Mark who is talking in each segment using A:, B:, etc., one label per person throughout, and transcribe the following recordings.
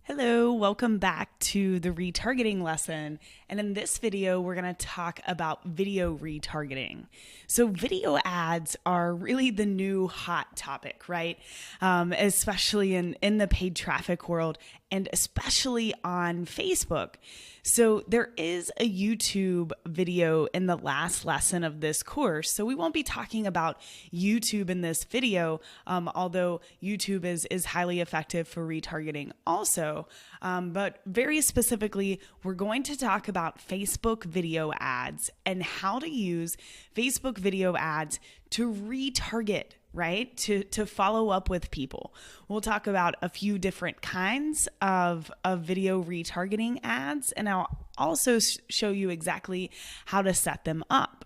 A: Hello, welcome back to the retargeting lesson. And in this video, we're going to talk about video retargeting. So video ads are really the new hot topic, right? Especially in the paid traffic world and especially on Facebook. So there is a YouTube video in the last lesson of this course. So we won't be talking about YouTube in this video, although YouTube is highly effective for retargeting also. But very specifically, we're going to talk about Facebook video ads and how to use Facebook video ads to retarget, right? To follow up with people. We'll talk about a few different kinds of video retargeting ads, and I'll also show you exactly how to set them up.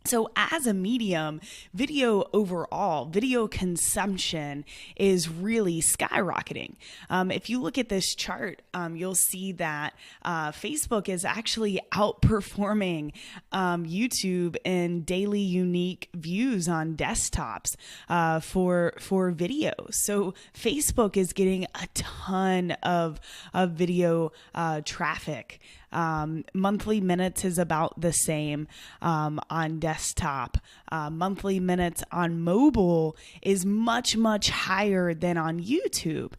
A: So as a medium, video overall, video consumption is really skyrocketing. If you look at this chart, you'll see that Facebook is actually outperforming YouTube in daily unique views on desktops for video. So Facebook is getting a ton of video traffic. Monthly minutes is about the same on desktop. Monthly minutes on mobile is much, much higher than on YouTube.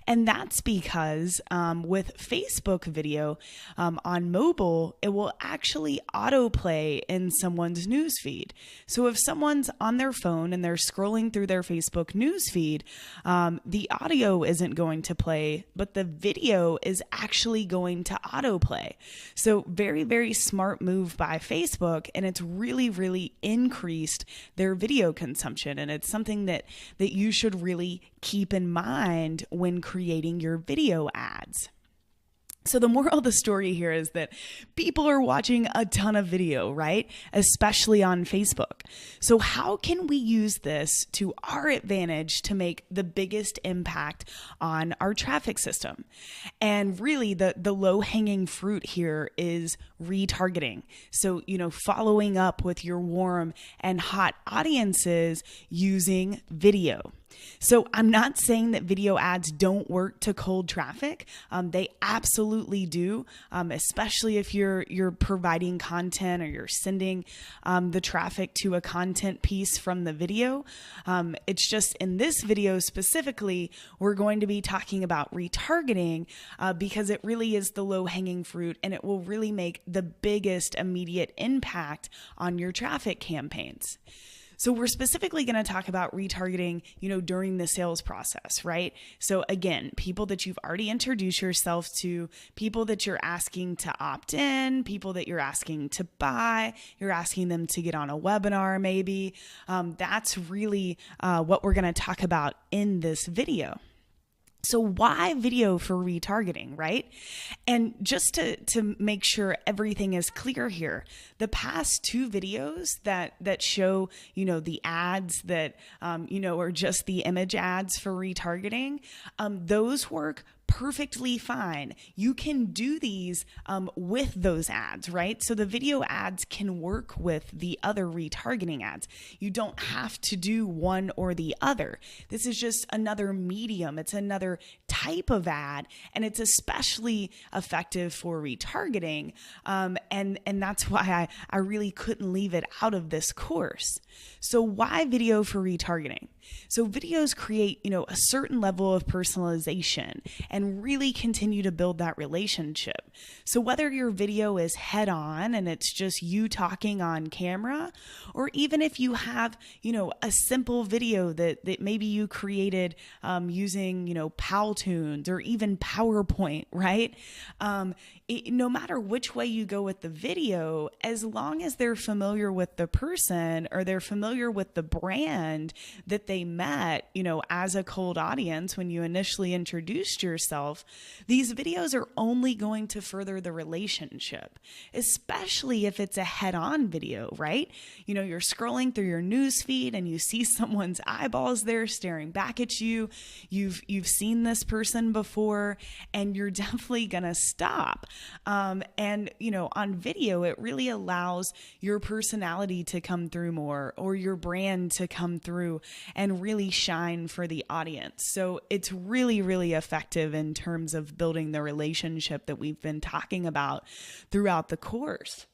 A: And that's because with Facebook video on mobile, it will actually autoplay in someone's newsfeed. So if someone's on their phone and they're scrolling through their Facebook newsfeed, the audio isn't going to play, but the video is actually going to autoplay. So very, very smart move by Facebook, and it's really, really increased their video consumption. And it's something that you should really keep in mind when creating your video ads. So the moral of the story here is that people are watching a ton of video, right? Especially on Facebook. So how can we use this to our advantage to make the biggest impact on our traffic system? And really the low-hanging fruit here is retargeting. So, following up with your warm and hot audiences using video. So I'm not saying that video ads don't work to cold traffic. They absolutely do, especially if you're providing content or you're sending the traffic to a content piece from the video. It's just in this video specifically, we're going to be talking about retargeting because it really is the low-hanging fruit and it will really make the biggest immediate impact on your traffic campaigns. So we're specifically going to talk about retargeting, during the sales process, right? So again, people that you've already introduced yourself to, people that you're asking to opt in, people that you're asking to buy, you're asking them to get on a webinar maybe. That's really what we're going to talk about in this video. So why video for retargeting, right? And just to make sure everything is clear here, the past two videos that show, the ads that, are just the image ads for retargeting, those work perfectly fine. You can do these with those ads, right? So the video ads can work with the other retargeting ads. You don't have to do one or the other. This is just another medium. It's another type of ad, and it's especially effective for retargeting. And that's why I really couldn't leave it out of this course. So why video for retargeting? So videos create, a certain level of personalization and really continue to build that relationship. So whether your video is head on and it's just you talking on camera, or even if you have, a simple video that maybe you created using, Powtoons or even PowerPoint, right? No matter which way you go with the video, as long as they're familiar with the person or they're familiar with the brand that they met, as a cold audience when you initially introduced yourself, these videos are only going to further the relationship, especially if it's a head-on video, right? You're scrolling through your news feed and you see someone's eyeballs there staring back at you. You've seen this person before, and you're definitely gonna stop. And on video, it really allows your personality to come through more, or your brand to come through, and really shine for the audience. So it's really, really effective in terms of building the relationship that we've been talking about throughout the course.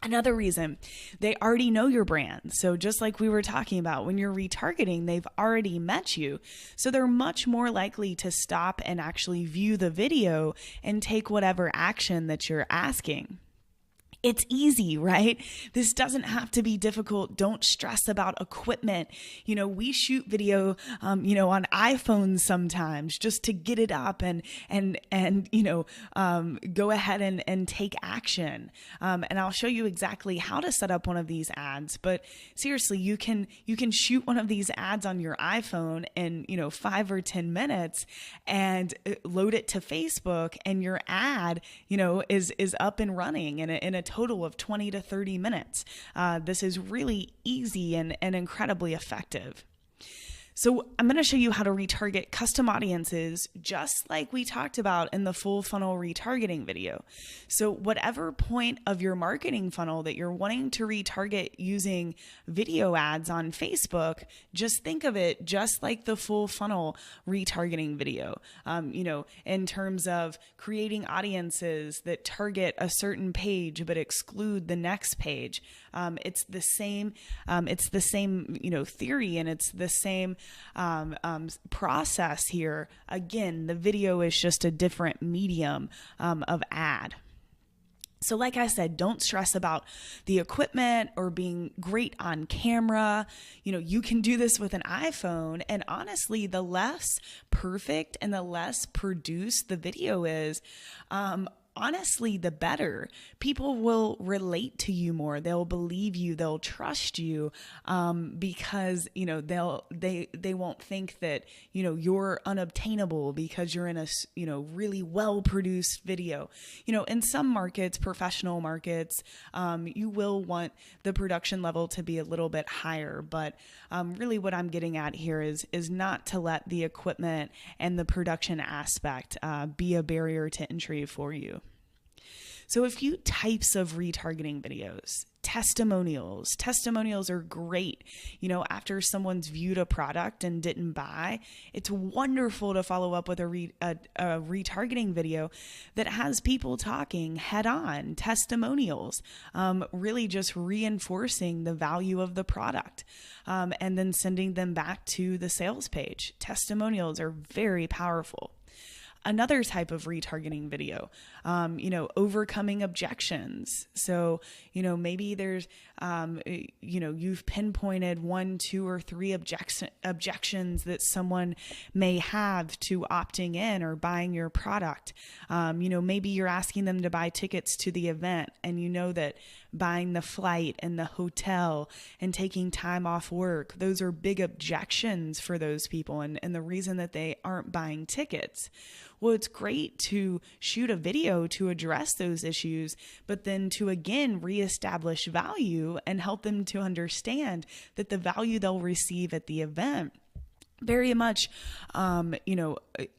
A: Another reason, they already know your brand. So just like we were talking about, when you're retargeting, they've already met you. So they're much more likely to stop and actually view the video and take whatever action that you're asking. It's easy, right? This doesn't have to be difficult. Don't stress about equipment. We shoot video, on iPhones sometimes just to get it up and go ahead and take action. And I'll show you exactly how to set up one of these ads. But seriously, you can shoot one of these ads on your iPhone in, 5 or 10 minutes and load it to Facebook, and your ad, is up and running in a total of 20 to 30 minutes. This is really easy and incredibly effective. So I'm going to show you how to retarget custom audiences, just like we talked about in the full funnel retargeting video. So whatever point of your marketing funnel that you're wanting to retarget using video ads on Facebook, just think of it just like the full funnel retargeting video, in terms of creating audiences that target a certain page but exclude the next page. It's the same theory, and it's the same process here. Again, the video is just a different medium of ad. So like I said, don't stress about the equipment or being great on camera. You can do this with an iPhone, and honestly, the less perfect and the less produced the video is, honestly, the better. People will relate to you more. They'll believe you. They'll trust you, because they won't think that you're unobtainable because you're in a really well produced video. In some markets, professional markets, you will want the production level to be a little bit higher. But really, what I'm getting at here is not to let the equipment and the production aspect be a barrier to entry for you. So a few types of retargeting videos. Testimonials. Testimonials are great. After someone's viewed a product and didn't buy, it's wonderful to follow up with a retargeting video that has people talking head on. Testimonials, really just reinforcing the value of the product, and then sending them back to the sales page. Testimonials are very powerful. Another type of retargeting video, overcoming objections. So, maybe there's, you've pinpointed 1, 2, or 3 objections that someone may have to opting in or buying your product. Maybe you're asking them to buy tickets to the event, and that buying the flight and the hotel and taking time off work, those are big objections for those people, and the reason that they aren't buying tickets. Well, it's great to shoot a video to address those issues, but then to again reestablish value and help them to understand that the value they'll receive at the event very much,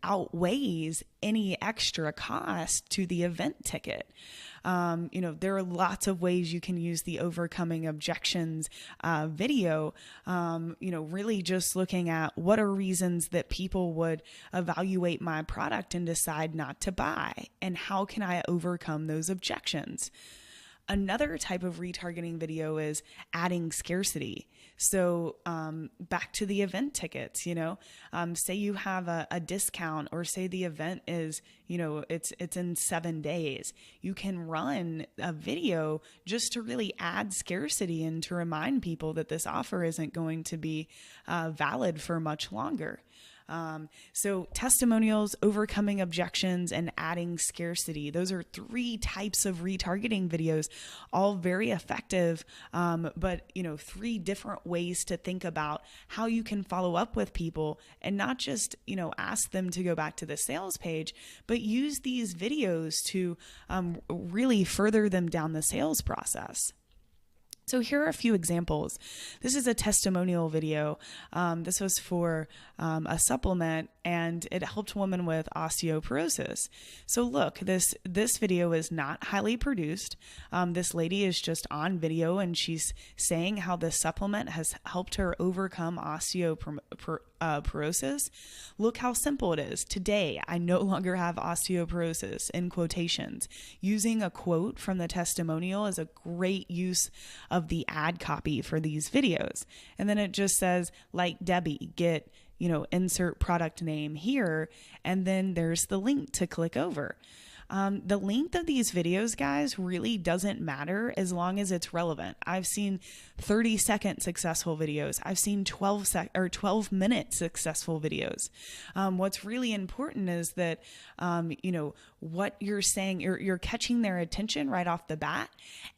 A: outweighs any extra cost to the event ticket. There are lots of ways you can use the overcoming objections video, really just looking at what are reasons that people would evaluate my product and decide not to buy, and how can I overcome those objections. Another type of retargeting video is adding scarcity. So back to the event tickets, say you have a discount, or say the event is, it's in 7 days. You can run a video just to really add scarcity and to remind people that this offer isn't going to be valid for much longer. So testimonials, overcoming objections, and adding scarcity. Those are 3 types of retargeting videos, all very effective, but 3 different ways to think about how you can follow up with people and not just, ask them to go back to the sales page, but use these videos to really further them down the sales process. So here are a few examples. This is a testimonial video. This was for a supplement, and it helped women with osteoporosis. So look, this video is not highly produced. This lady is just on video, and she's saying how this supplement has helped her overcome osteoporosis. Look how simple it is. Today, I no longer have osteoporosis, in quotations. Using a quote from the testimonial is a great use of the ad copy for these videos. And then it just says, like Debbie, get, insert product name here. And then there's the link to click over. The length of these videos, guys, really doesn't matter as long as it's relevant. I've seen 30-second successful videos. I've seen 12-minute successful videos. What's really important is that, what you're saying, you're catching their attention right off the bat,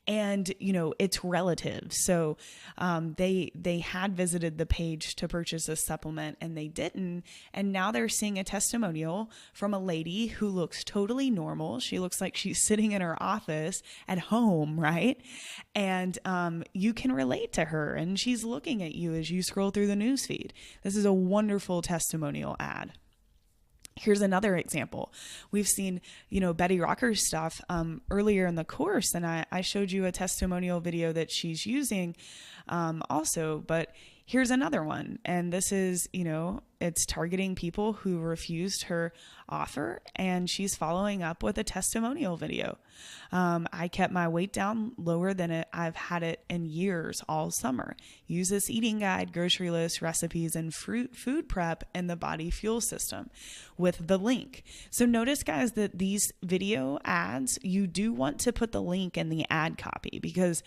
A: and, it's relative. So, they had visited the page to purchase a supplement and they didn't. And now they're seeing a testimonial from a lady who looks totally normal. She looks like she's sitting in her office at home, right? And you can relate to her, and she's looking at you as you scroll through the newsfeed. This is a wonderful testimonial ad. Here's another example. We've seen, Betty Rocker's stuff earlier in the course, and I showed you a testimonial video that she's using also, but here's another one. And this is, it's targeting people who refused her offer, and she's following up with a testimonial video. I kept my weight down lower than I've had it in years all summer. Use this eating guide, grocery list, recipes, and food prep in the body fuel system with the link. So notice, guys, that these video ads, you do want to put the link in the ad copy because,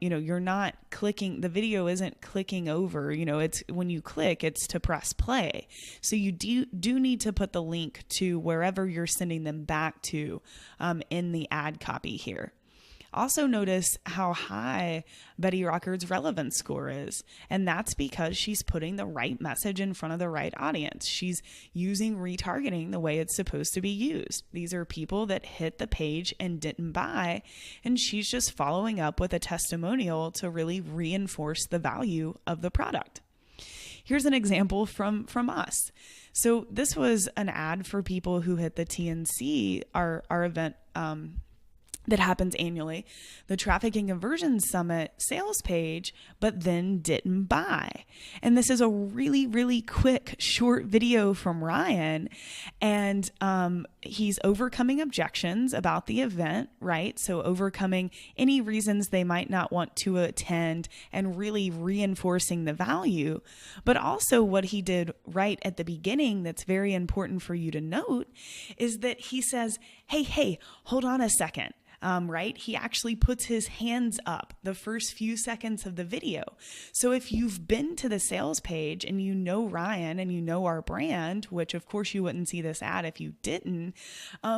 A: you're not clicking, the video isn't clicking over, it's when you click, it's to press play. So you do need to put the link to wherever you're sending them back to in the ad copy here. Also notice how high Betty Rocker's relevance score is. And that's because she's putting the right message in front of the right audience. She's using retargeting the way it's supposed to be used. These are people that hit the page and didn't buy. And she's just following up with a testimonial to really reinforce the value of the product. Here's an example from us. So this was an ad for people who hit the TNC, our event that happens annually, the Traffic and Conversion Summit sales page, but then didn't buy. And this is a really, really quick, short video from Ryan. And he's overcoming objections about the event, right? So overcoming any reasons they might not want to attend and really reinforcing the value. But also what he did right at the beginning that's very important for you to note is that he says, hey, hold on a second. Right? He actually puts his hands up the first few seconds of the video. So if you've been to the sales page and you know Ryan and you know our brand, which of course you wouldn't see this ad if you didn't,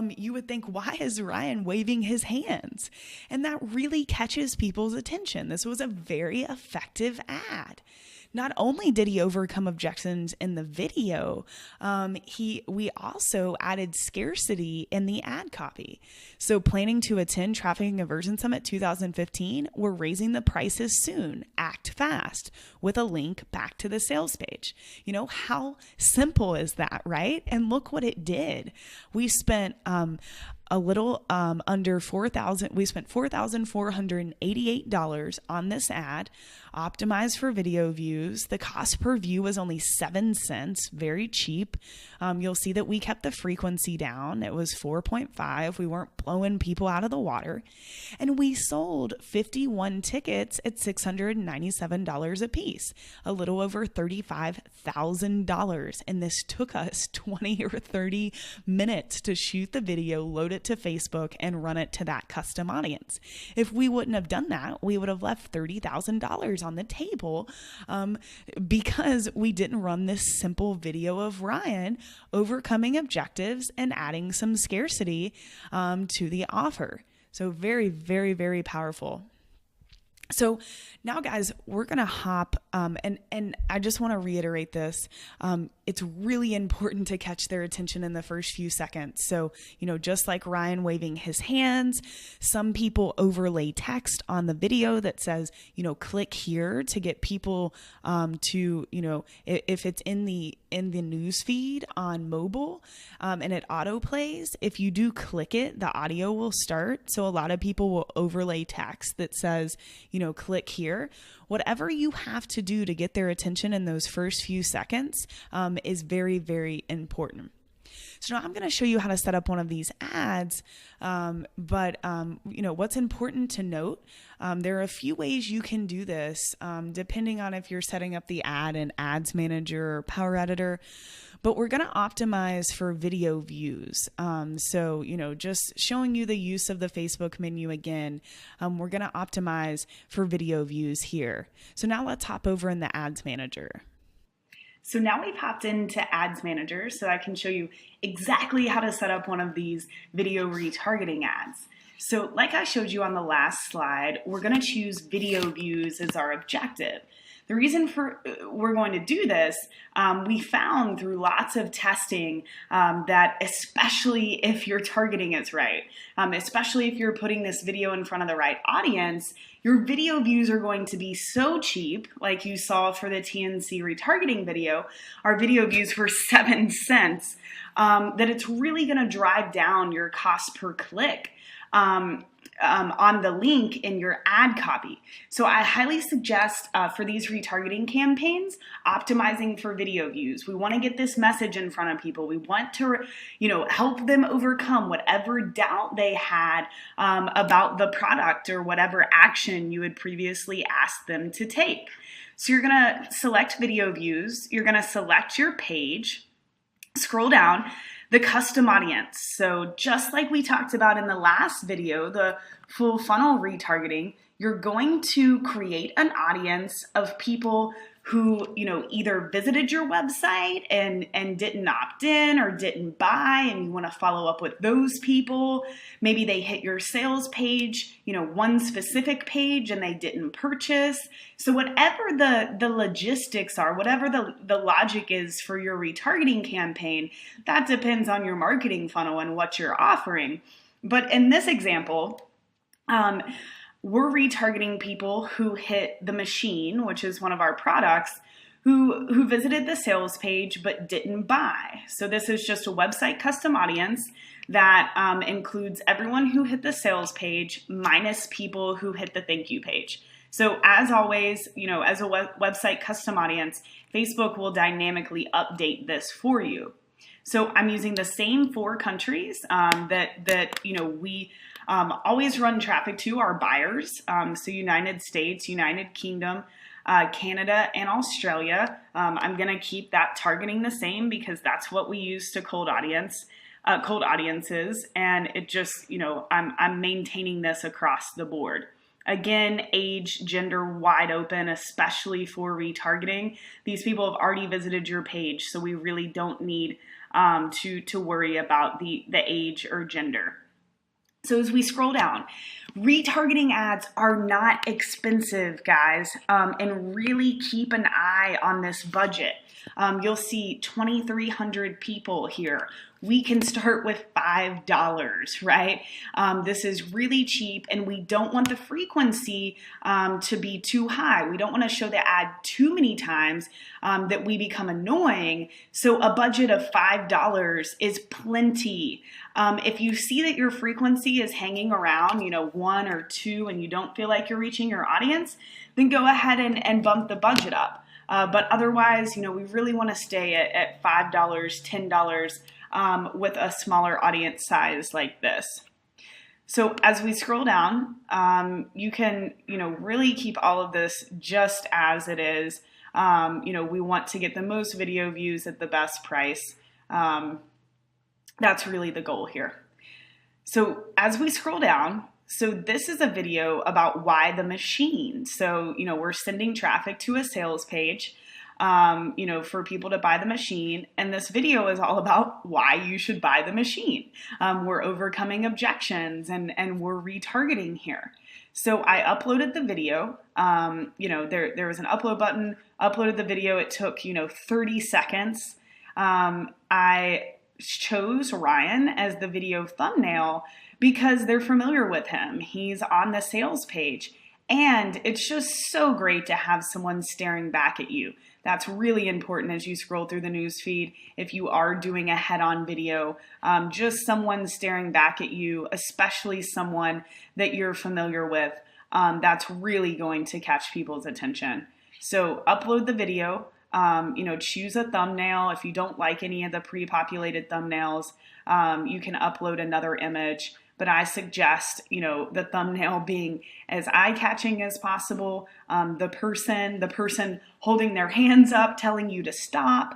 A: you would think, why is Ryan waving his hands? And that really catches people's attention. This was a very effective ad. Not only did he overcome objections in the video, we also added scarcity in the ad copy. So planning to attend Traffic and Conversion Summit 2015, we're raising the prices soon. Act fast with a link back to the sales page. How simple is that, right? And look what it did. We spent a little under $4,000. We spent $4,488 on this ad, optimized for video views. The cost per view was only 7 cents, very cheap. You'll see that we kept the frequency down. It was 4.5. We weren't blowing people out of the water. And we sold 51 tickets at $697 a piece, a little over $35,000. And this took us 20 or 30 minutes to shoot the video, load it to Facebook, and run it to that custom audience. If we wouldn't have done that, we would have left $30,000 on the table because we didn't run this simple video of Ryan overcoming objectives and adding some scarcity to the offer. So very, very, very powerful. So now, guys, we're going to hop, and I just want to reiterate this. It's really important to catch their attention in the first few seconds. So, just like Ryan waving his hands, some people overlay text on the video that says, click here to get people to, if it's in the news feed on mobile, and it auto plays, if you do click it, the audio will start. So a lot of people will overlay text that says, click here. Whatever you have to do to get their attention in those first few seconds is very, very important. So now I'm going to show you how to set up one of these ads. But what's important to note, there are a few ways you can do this, depending on if you're setting up the ad in Ads Manager or Power Editor. But we're going to optimize for video views. So, just showing you the use of the Facebook menu again, we're going to optimize for video views here. So now let's hop over in the Ads Manager. So now we've hopped into Ads Manager so I can show you exactly how to set up one of these video retargeting ads. So like I showed you on the last slide, we're going to choose video views as our objective. The reason we're going to do this, we found through lots of testing that especially if your targeting is right, especially if you're putting this video in front of the right audience, your video views are going to be so cheap, like you saw for the TNC retargeting video. Our video views were 7 cents, that it's really going to drive down your cost per click on the link in your ad copy. So I highly suggest for these retargeting campaigns, optimizing for video views. We want to get this message in front of people. We want to, help them overcome whatever doubt they had about the product or whatever action you had previously asked them to take. So you're going to select video views. You're going to select your page, scroll down, the custom audience. So just like we talked about in the last video, the full funnel retargeting, you're going to create an audience of people who, either visited your website and didn't opt in or didn't buy, and you want to follow up with those people. Maybe they hit your sales page, one specific page, and they didn't purchase. So whatever the logistics are, whatever the logic is for your retargeting campaign, that depends on your marketing funnel and what you're offering. But in this example, we're retargeting people who hit the machine, which is one of our products, who visited the sales page but didn't buy. So this is just a website custom audience that includes everyone who hit the sales page minus people who hit the thank you page. So as always, as a website custom audience, Facebook will dynamically update this for you. So I'm using the same 4 countries that we always run traffic to, our buyers. So United States, United Kingdom, Canada, and Australia. I'm going to keep that targeting the same because that's what we use to cold audiences. And it just, I'm maintaining this across the board. Again, age, gender, wide open, especially for retargeting. These people have already visited your page, so we really don't need to worry about the age or gender. So as we scroll down, retargeting ads are not expensive, guys, and really keep an eye on this budget. You'll see 2,300 people here. We can start with $5, right? This is really cheap, and we don't want the frequency to be too high. We don't want to show the ad too many times that we become annoying. So a budget of $5 is plenty. If you see that your frequency is hanging around, 1 or 2, and you don't feel like you're reaching your audience, then go ahead and bump the budget up. But otherwise, we really want to stay at $5, $10, with a smaller audience size like this. So as we scroll down, you can, really keep all of this just as it is. We want to get the most video views at the best price. That's really the goal here. So as we scroll down, so this is a video about why the machine. So, we're sending traffic to a sales page, for people to buy the machine. And this video is all about why you should buy the machine. We're overcoming objections and we're retargeting here. So I uploaded the video. There was an upload button, uploaded the video. It took, 30 seconds. I chose Ryan as the video thumbnail because they're familiar with him. He's on the sales page. And it's just so great to have someone staring back at you. That's really important as you scroll through the news feed. If you are doing a head-on video, just someone staring back at you, especially someone that you're familiar with, that's really going to catch people's attention. So upload the video, choose a thumbnail. If you don't like any of the pre-populated thumbnails, you can upload another image. But I suggest, the thumbnail being as eye-catching as possible. The person holding their hands up, telling you to stop.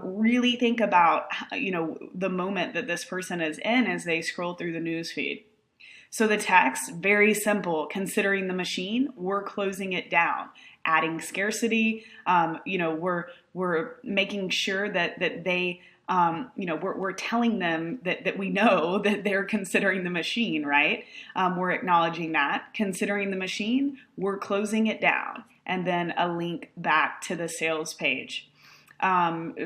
A: Really think about, the moment that this person is in as they scroll through the news feed. So the text, very simple. Considering the machine, we're closing it down. Adding scarcity, we're making sure that they. We're telling them that we know that they're considering the machine, right? We're acknowledging that. Considering the machine, we're closing it down. And then a link back to the sales page.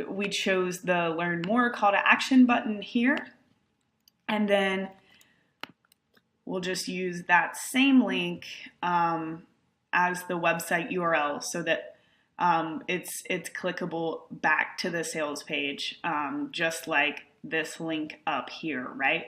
A: We chose the Learn More call to action button here. And then we'll just use that same link as the website URL so that it's clickable back to the sales page, just like this link up here, right?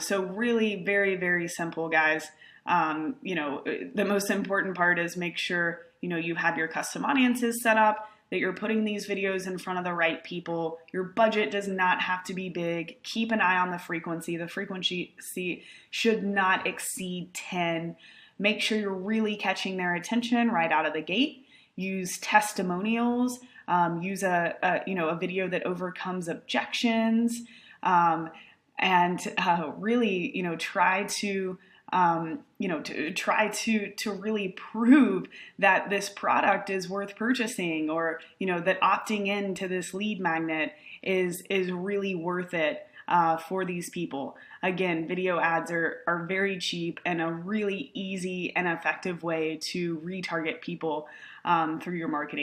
A: So really very, very simple, guys. The most important part is make sure, you have your custom audiences set up, that you're putting these videos in front of the right people. Your budget does not have to be big. Keep an eye on the frequency. The frequency should not exceed 10. Make sure you're really catching their attention right out of the gate. Use testimonials, use a video that overcomes objections, and really, try to really prove that this product is worth purchasing, or, that opting into this lead magnet is really worth it for these people. Again, video ads are very cheap and a really easy and effective way to retarget people through your marketing.